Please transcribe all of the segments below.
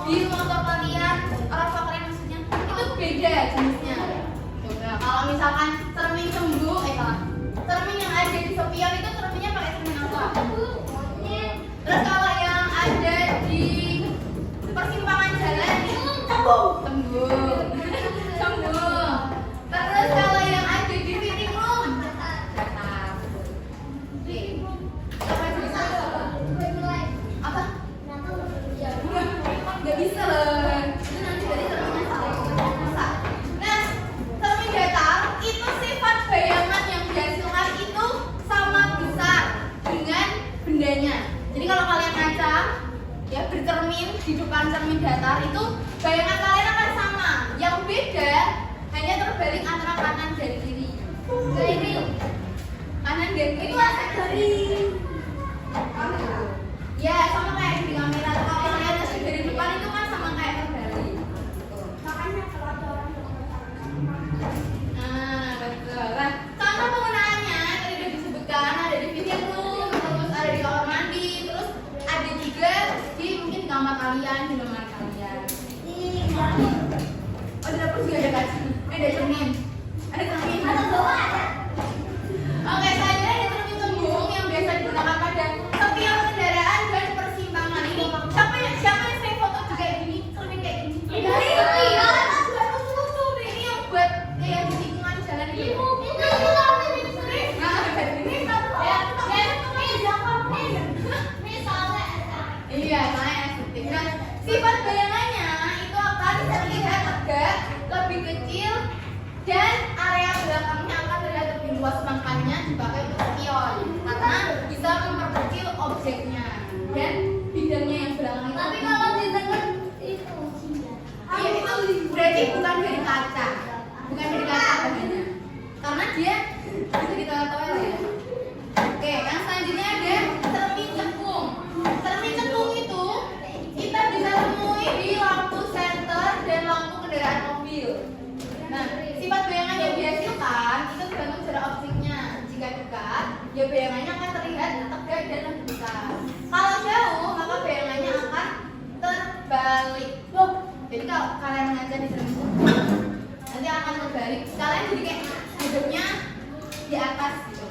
di motor kalian, orang tua kalian maksudnya, itu beda jenisnya. Coba kalau misalkan cermin cembung, cermin yang ada di spion itu cerminnya pakai cermin apa? Terus kalau yang ada di persimpangan jalan cembung. Terus kalau yang ada di fitting room datar. Apa? Nggak bisa loh. Itu nanti dari cerminnya salah. Nah, cermin datar itu sifat bayangan yang dihasilkan itu sama besar dengan bendanya. Jadi kalau kalian ngaca ya bercermin di depan cermin datar itu bayangan kalian akan sama. Yang beda hanya terbalik antara kanan dan kiri. Kanan dan kiri itu aspek dari ya sama kayak di kamera. Kalau kalian lihat dari depan itu kan sama kayak terbalik. Makanya kalau ada orang betul. Nah, contoh penggunaannya tadi sudah disebutkan ada di fitting room, terus ada di kamar mandi, terus ada juga di mungkin di kamar kalian, di lemari kalian. Oh, di dapur juga ada kaca. Ada cermin. Ada cermin. Oke, selanjutnya ada cermin cembung yang biasa digunakan pada spion kendaraan dan persimpangan. Ini siapa yang sering foto juga kayak gini? Cermin kayak gini. Ini yang buat kayak di tikungan jalan ini. Iya, soalnya estetik. Nah, sifat bayangannya itu akan terlihat tegak, lebih kecil, dan area belakangnya akan terlihat lebih luas. Makanya dipakai untuk spion karena bisa memperkecil objeknya dan bidangnya yang belakang itu. Tapi kalau di tengah itu iya, itu berarti bukan dari kaca, bahannya, karena dia bisa ditawar-tawar ya. Oke, yang selanjutnya ada cermin cekung. Cermin cekung itu kita bisa temui di lampu senter dan lampu kendaraan mobil. Nah, sifat bayangan yang dihasilkan itu tergantung jarak objeknya. Jika dekat, ya bayangannya akan terlihat tegak dan lebih besar. Kalau jauh, maka bayangannya akan terbalik. Jadi kalau kalian mengajar di cermin cekung, nanti akan terbalik. Kalian jadi kayak hidupnya di atas gitu.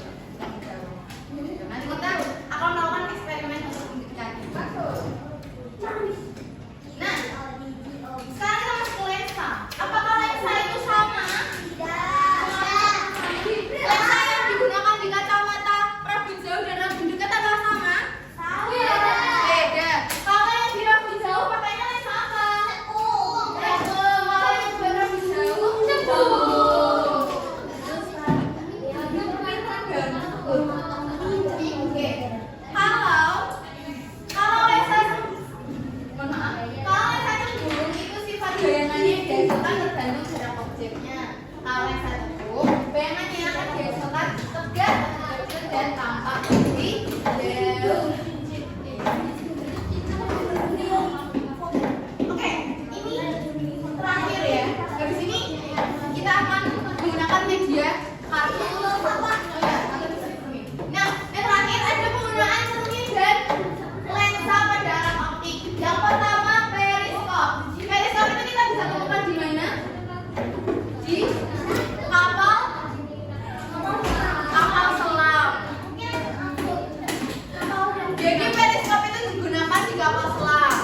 Nanti kita akan melakukan eksperimen untuk membuktikan. Nah, sekarang kita masuk ke lensa. Apakah lensa itu sama? Lensa yang digunakan di kacamata rabun jauh dan rabun dekat apakah sama? Beda. Kalau yang di rabun jauh pakainya lensa apa? Kalau yang buat rabun jauh Kalau lensa cembung itu sifat bayangannya dihasilkan tergantung jarak objeknya. Kalau lensa cembung bayangannya akan dihasilkan tegak, kecil dan tampak lebih jauh. Oke, ini terakhir ya. Habis ini kita akan menggunakan media kartu. Nah, yang terakhir ada penggunaan cermin dan lensa pada alat optik. Yang pertama periskop. Periskop itu kita bisa temukan di mana? Di kapal selam. Jadi periskop itu digunakan di kapal selam.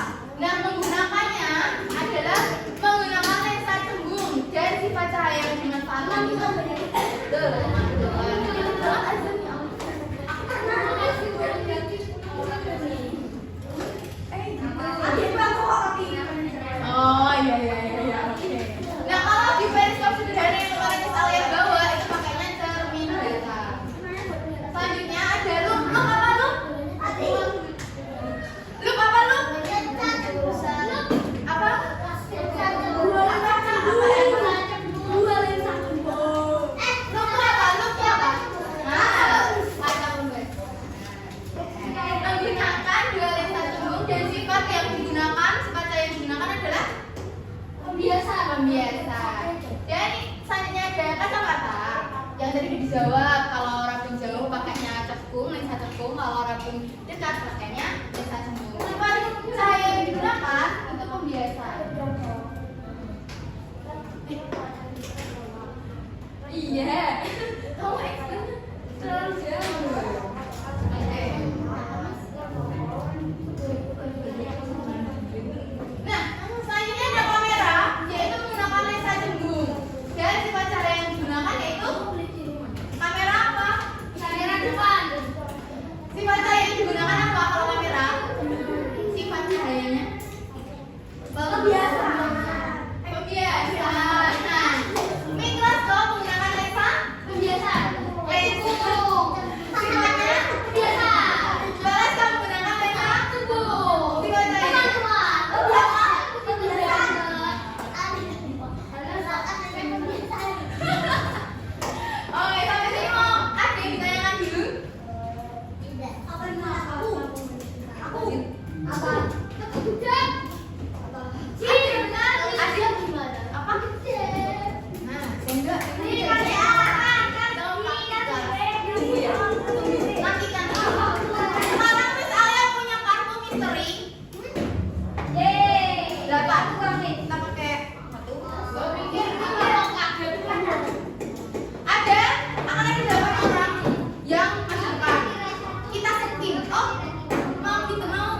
Nah, menggunakannya adalah menggunakan lensa cembung dan sifat cahaya yang dimanfaatkan itu. Oh iya. Oke. Nah, kalau di periskop sederhana yang kemarin kita lihat bawah itu pakainya cermin datar. Selanjutnya ada loop apa loop? Loop apa loop? Apa? Dua lensa cembung. Loop apa? Loop apa? Kaca pembaca. Menggunakan dua lensa cembung dan sifat yang digunakan, sifat cahaya yang digunakan adalah pembiasa. Dan selanjutnya ada kacamata yang tadi dijawab. Kalau rabun jauh pakainya cekung, lensa cekung. Kalau rabun dekat pakainya lensa cembung. Sifat cahaya yang digunakan untuk pembiasa. Apa? Apa? Ada Gimana? apa? Nah, sendok ini Ini jadi nanti kan sekarang Miss Alia punya kartu misteri. Berapa? Kita pakai satu. Gue pikir kalau kaget. Ada akan ada 8 orang yang masukkan. Kita setting. Oh, mau gitu mau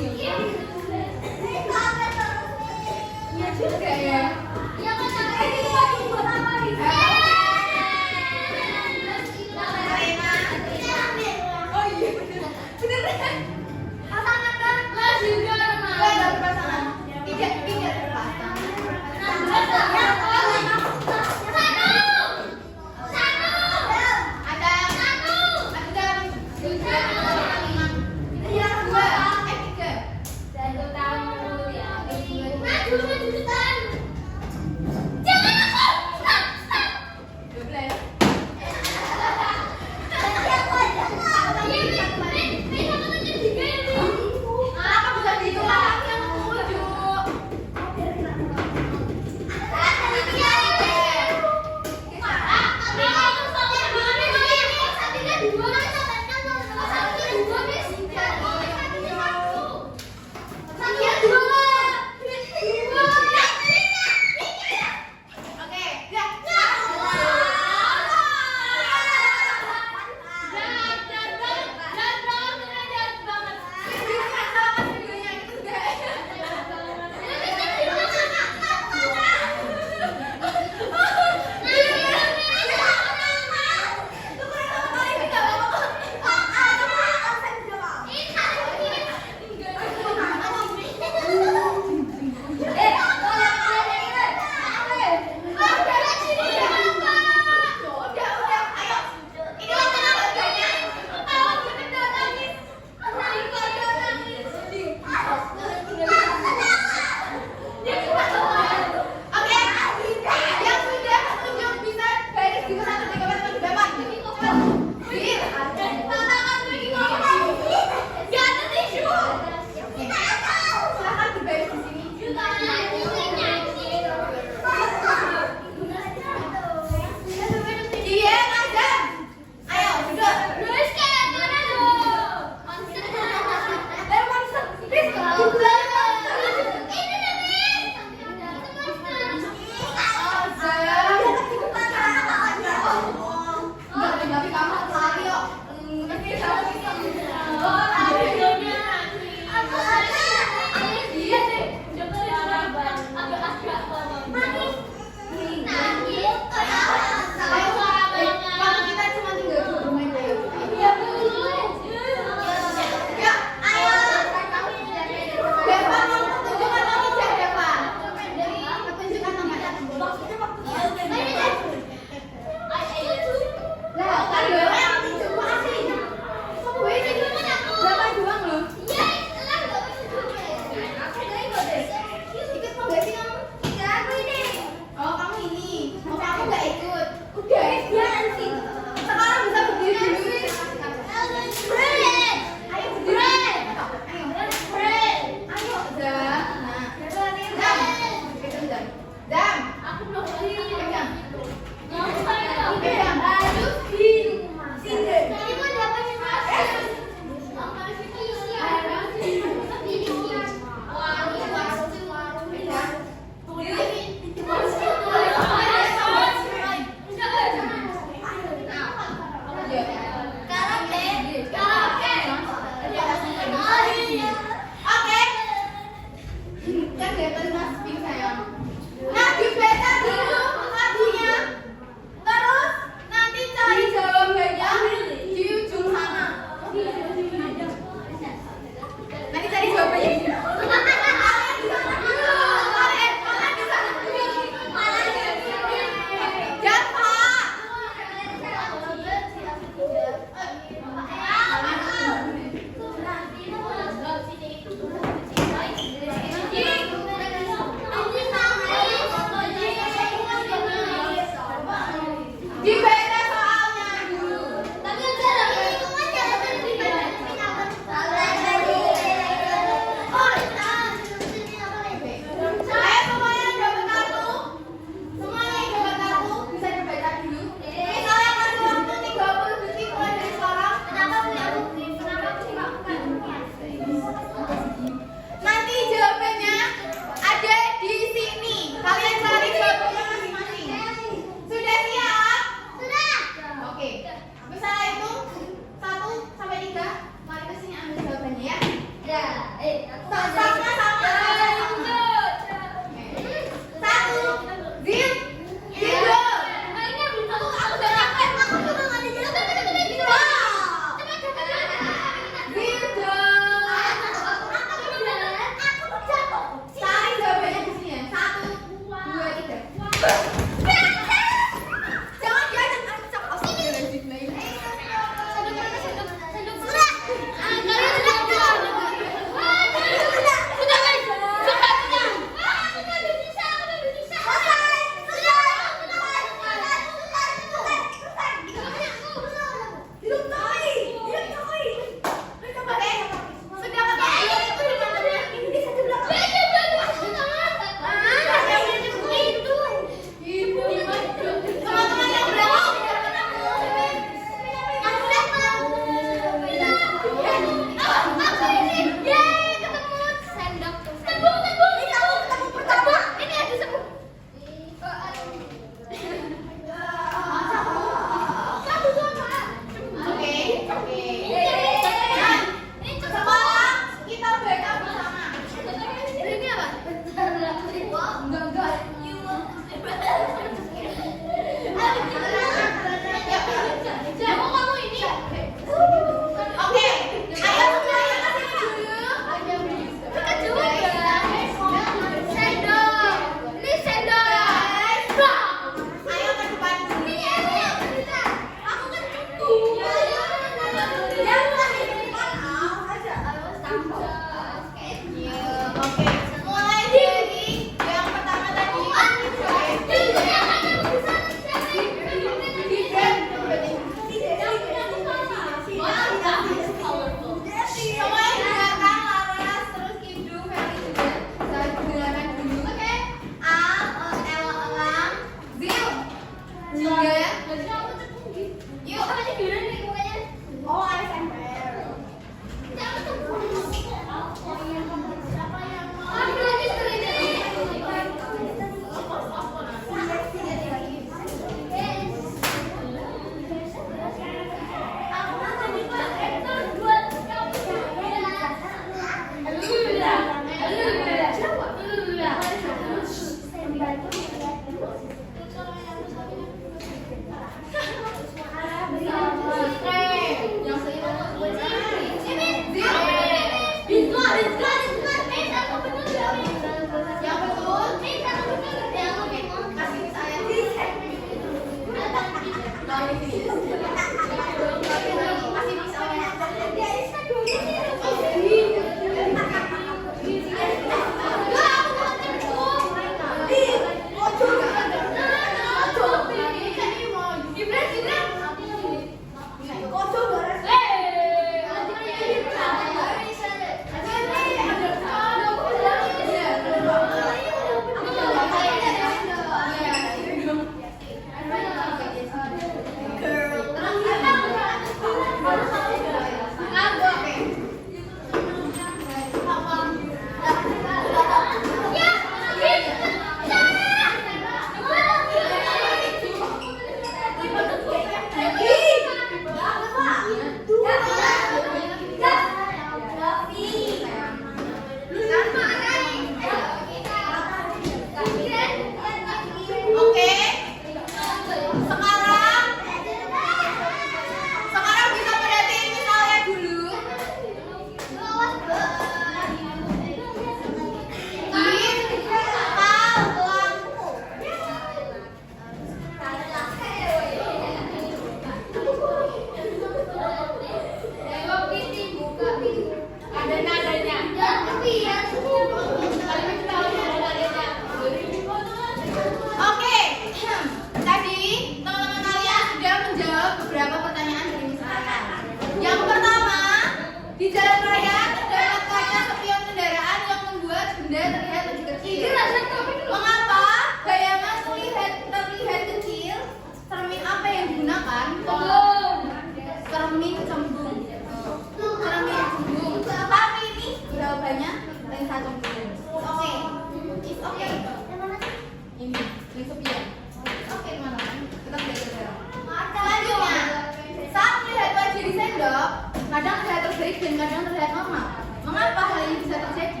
dan kadang terlihat normal. Mengapa hal ini bisa terjadi?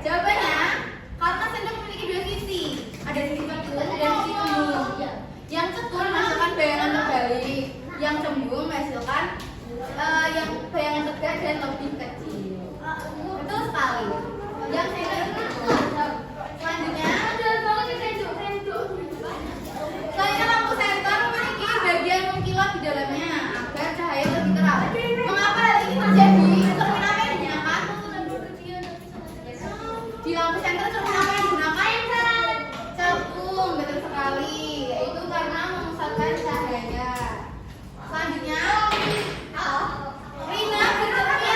Jawabannya, karena sendok memiliki dua sisi. Ada sisi cembung dan sisi cembung. Yang cembung menghasilkan bayangan terbalik, yang cembung menghasilkan yang bayangan tegak dan lebih kecil. Betul sekali. Yang sendok selanjutnya, selain lampu senter memiliki bagian mengkilap di dalamnya agar cahaya lebih terang. Mengapa hal ini terjadi? Cermin apa yang digunakan? Di lampu senter cermin apa yang digunakan? Cekung, betul sekali. Yaitu karena memusatkan cahaya. Selanjutnya, Rina bercermin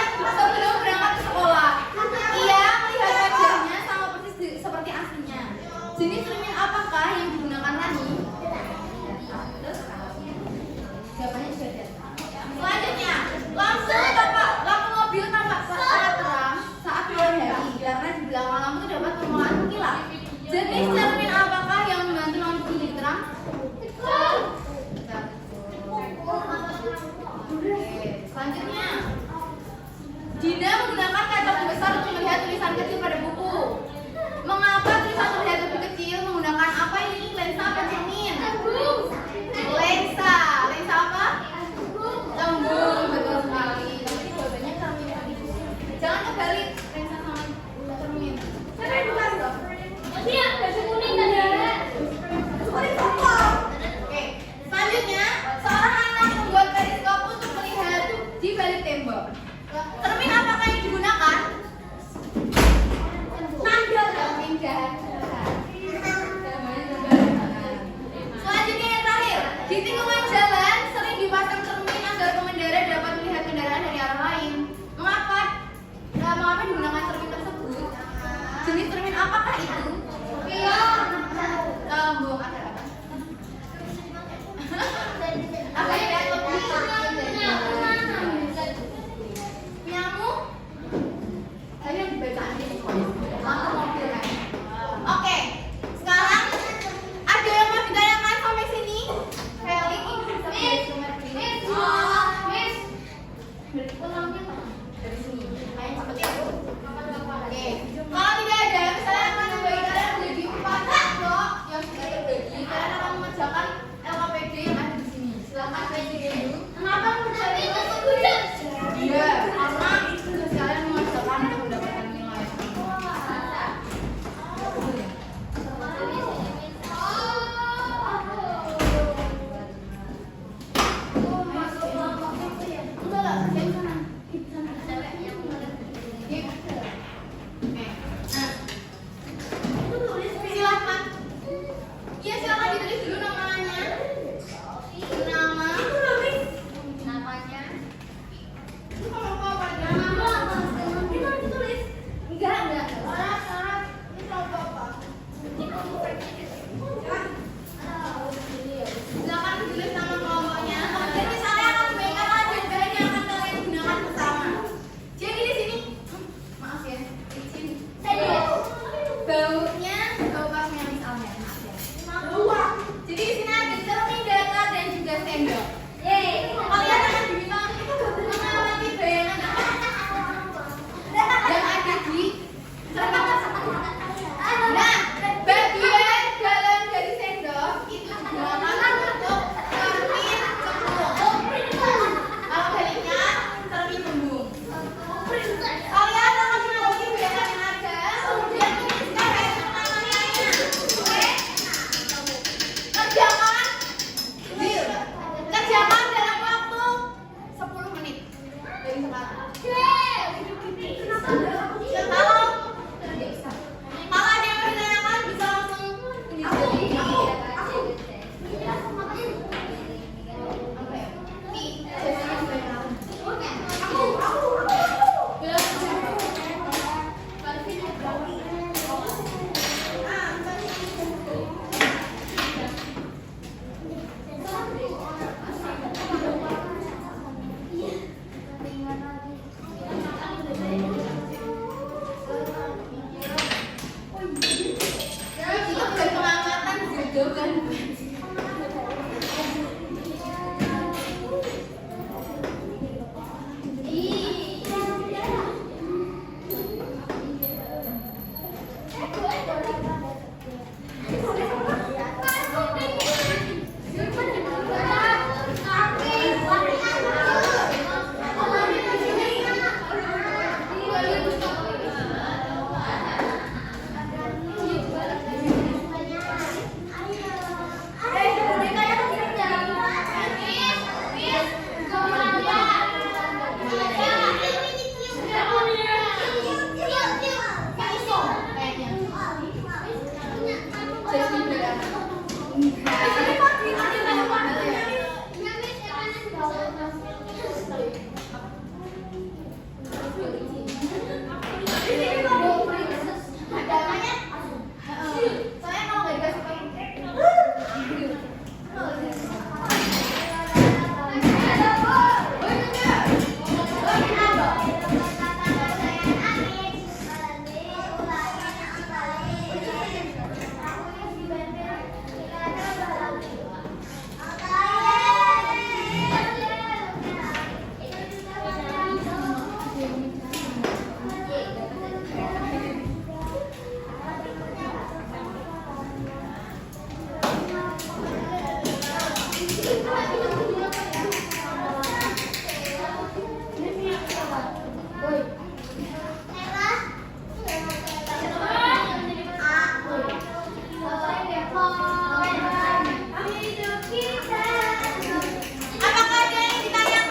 Apakah ada yang ditanyakan?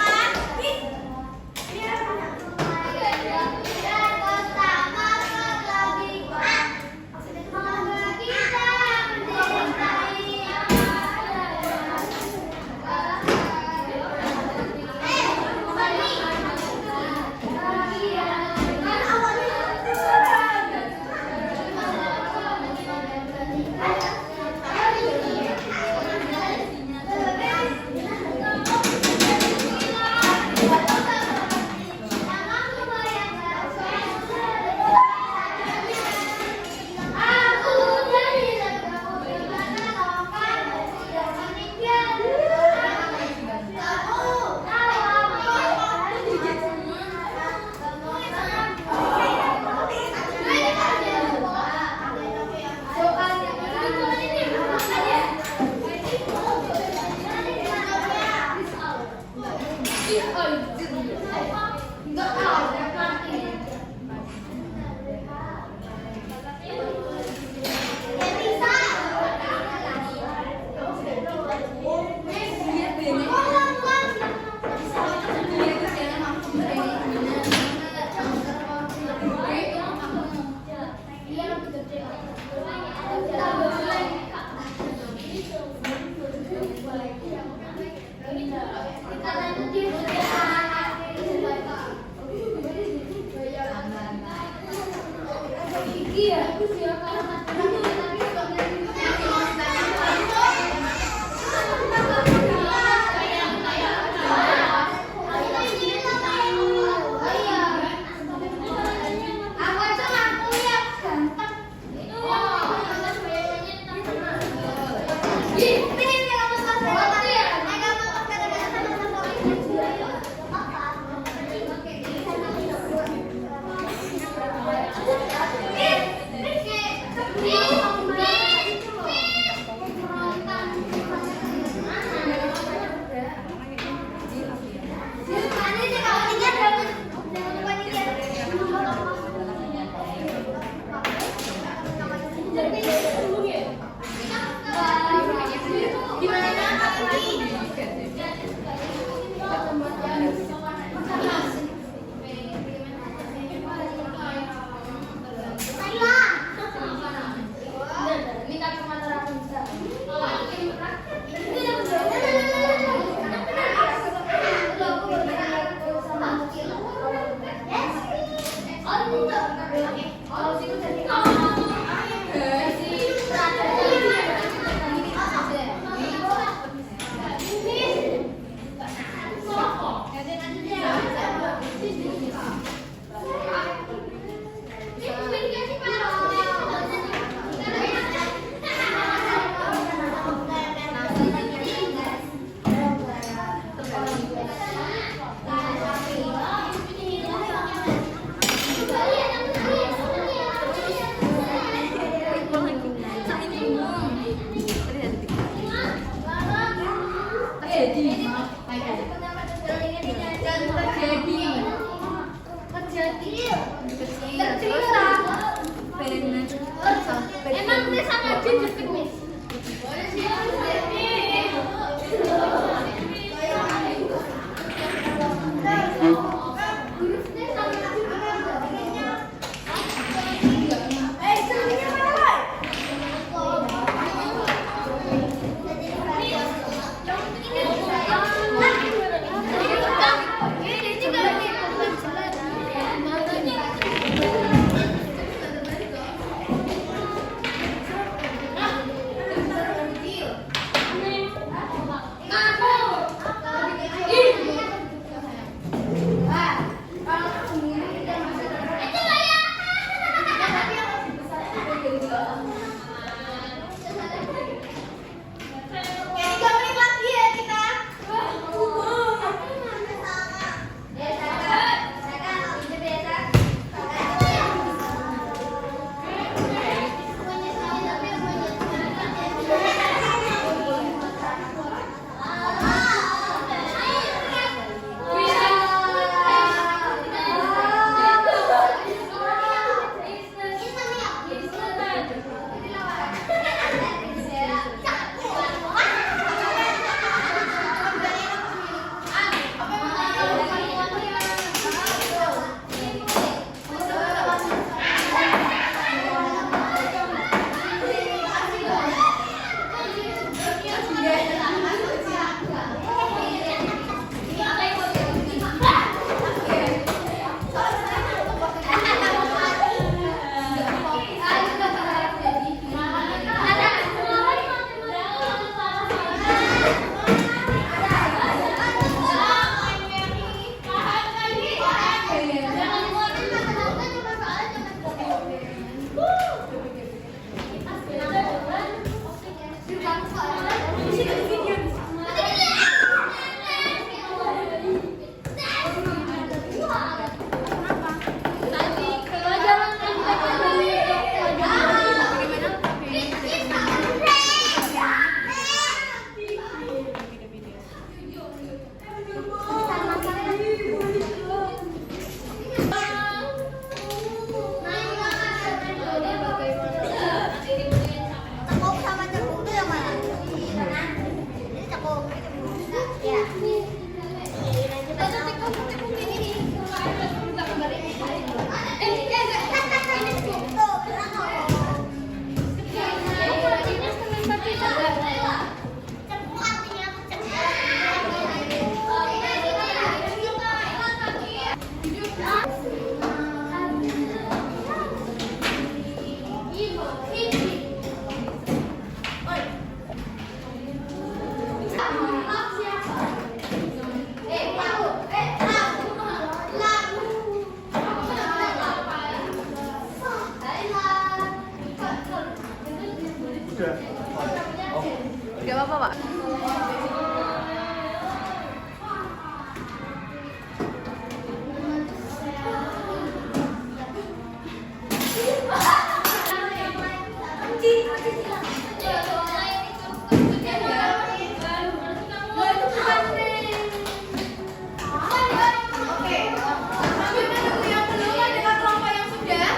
Cekung sama cekung itu yang mana? Ini cekung. Ya. Cekung ini. Cekung artinya Gak apa-apa, Pak. Oke, sambil menunggu yang belum ada kelompok yang sudah.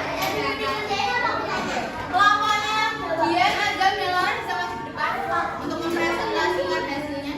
Kelompoknya dia, Adam, Melon, bisa masuk ke depan untuk mempresentasikan hasilnya.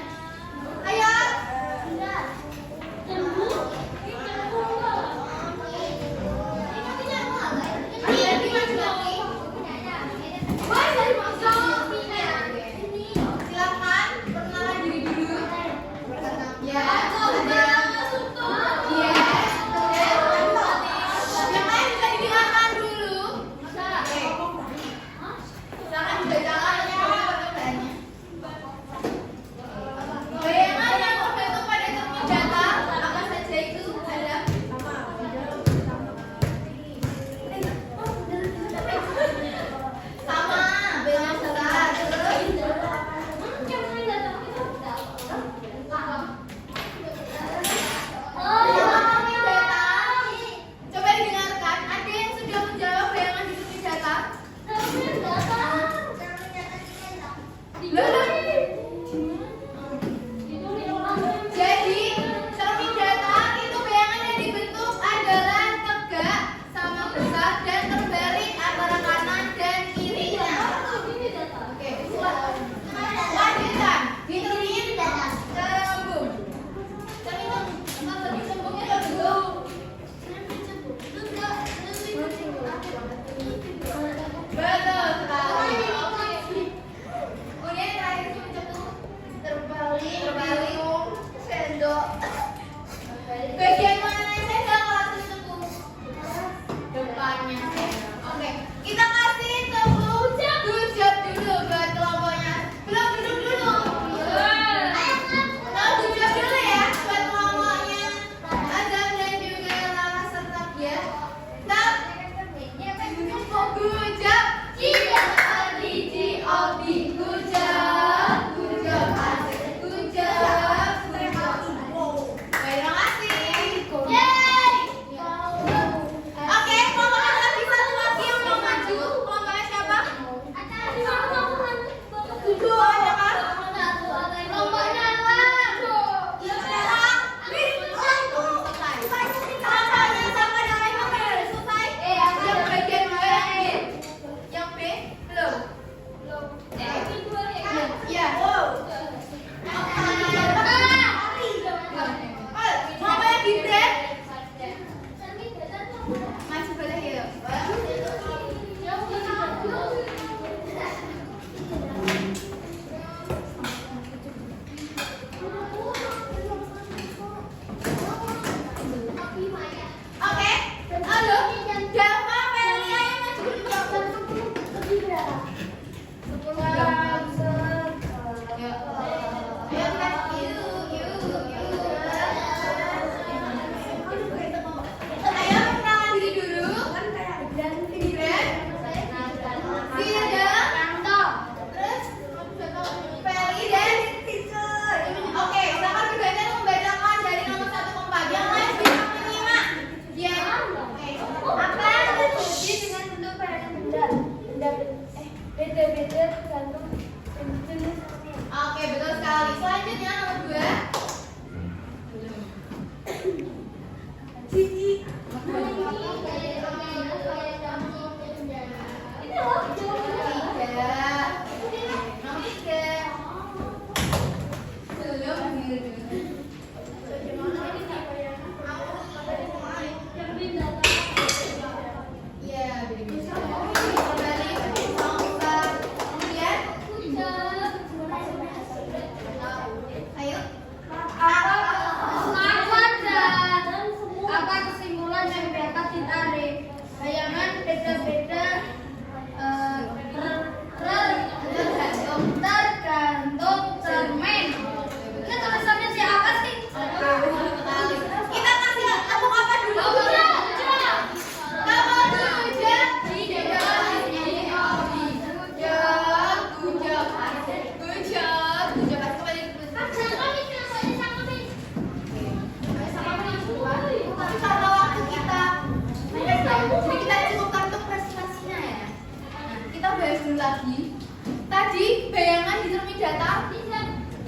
bayangan di cermin datar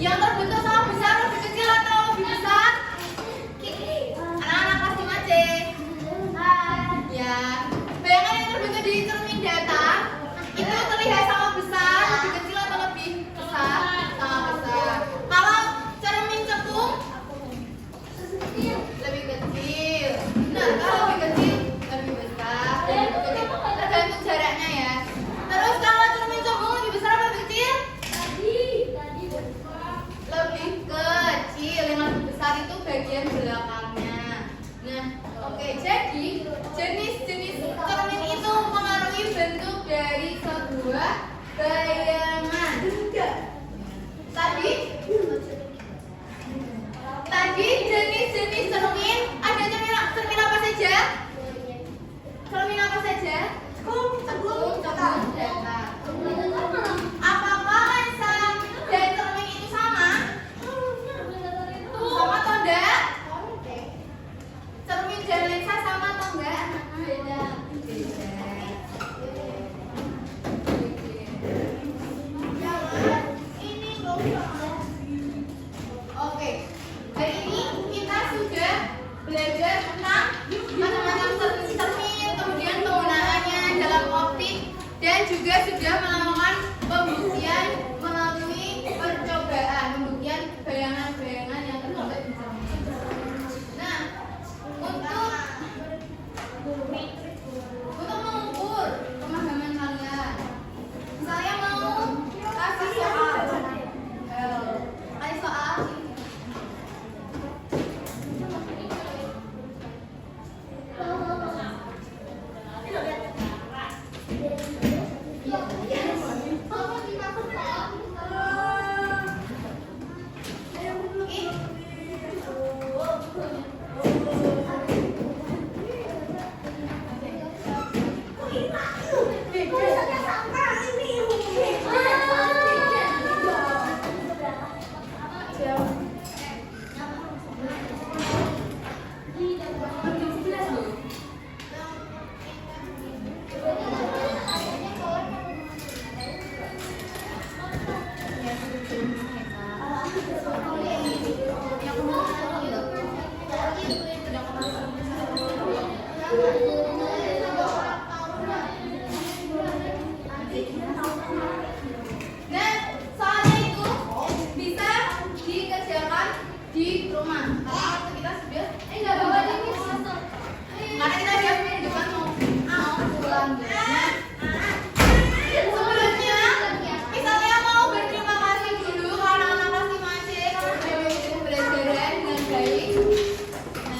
yang terbentuk sama besar, lebih kecil atau lebih besar? Anak-anak kelas 5C. Ya, bayangan yang terbentuk di cermin datar itu terlihat sama besar, lebih kecil atau lebih besar? Sama besar. Kalau cermin cekung lebih kecil. Benar, kalau lebih kecil lebih besar. Lebih kecil. Tergantung jaraknya ya. Terus kalau cermin cekung lebih besar atau lebih kecil? Lebih kecil. Yang lebih besar itu bagian belakangnya. Nah, oke. Jadi jenis-jenis cermin itu mempengaruhi bentuk dari sebuah bayangan. Tadi jenis-jenis cermin ada cermin apa saja? Cermin apa saja? Cekung, datar. Apakah lensa dan cermin itu sama? Sama atau enggak? Cermin dan lensa sama atau enggak? Beda. Oke, hari ini kita sudah belajar tentang macam-macam cermin, kemudian penggunaannya dalam optik, dan juga sudah melakukan pembuktian melalui percobaan, pembuktian bayangan-bayangan yang terdapat di cermin. Nah, untuk mengukur pemahaman kalian, saya mau kasih soal. Kasih soal. Nah, soalnya itu bisa dikerjakan di rumah. Karena kita sudah nggak bawa ini. Karena kita sudah menunjukkan mau pulang. Sebelumnya, misalnya mau berterima kasih dulu karena anak kelas 5C sudah mengikuti pembelajaran dengan baik. Nah,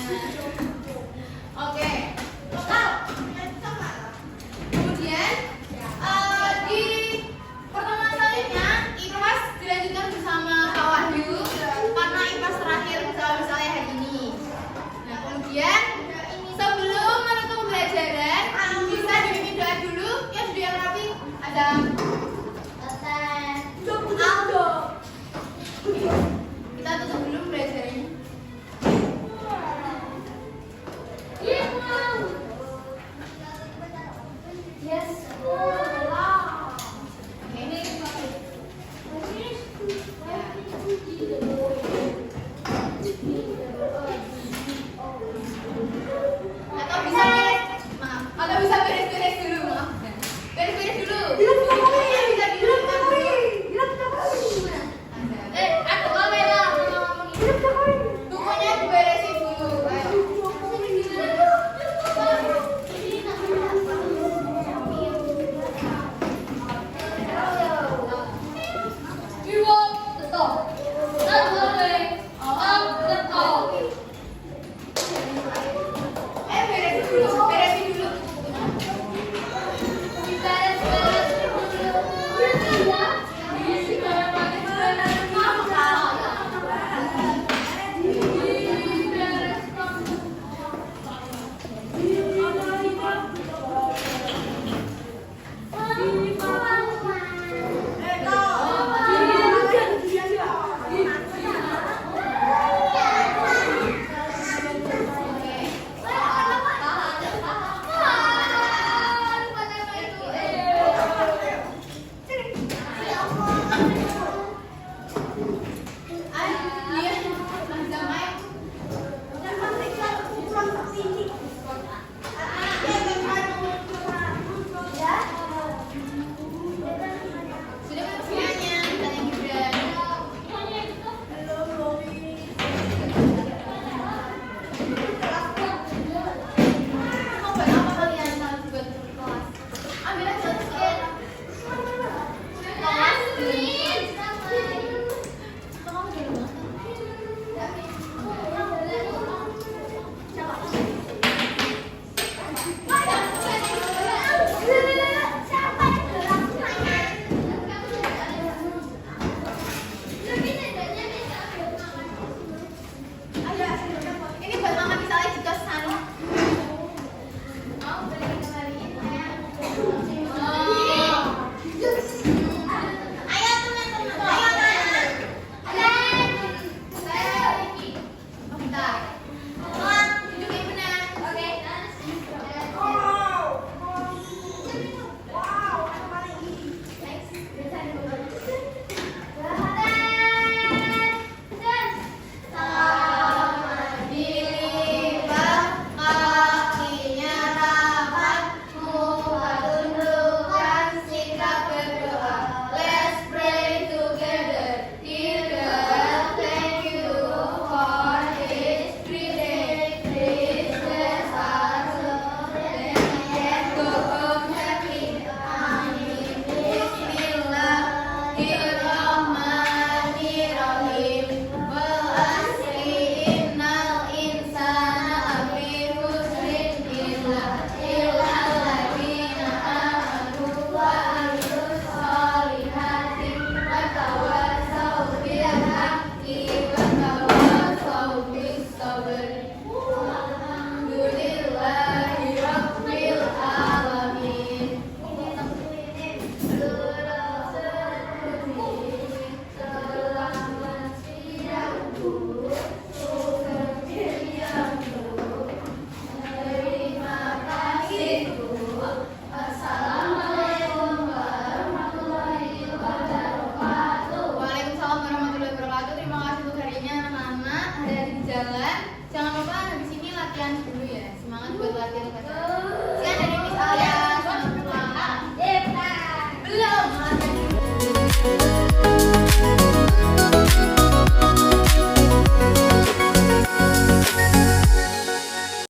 Jangan lupa habis ini latihan dulu ya. Semangat buat latihan.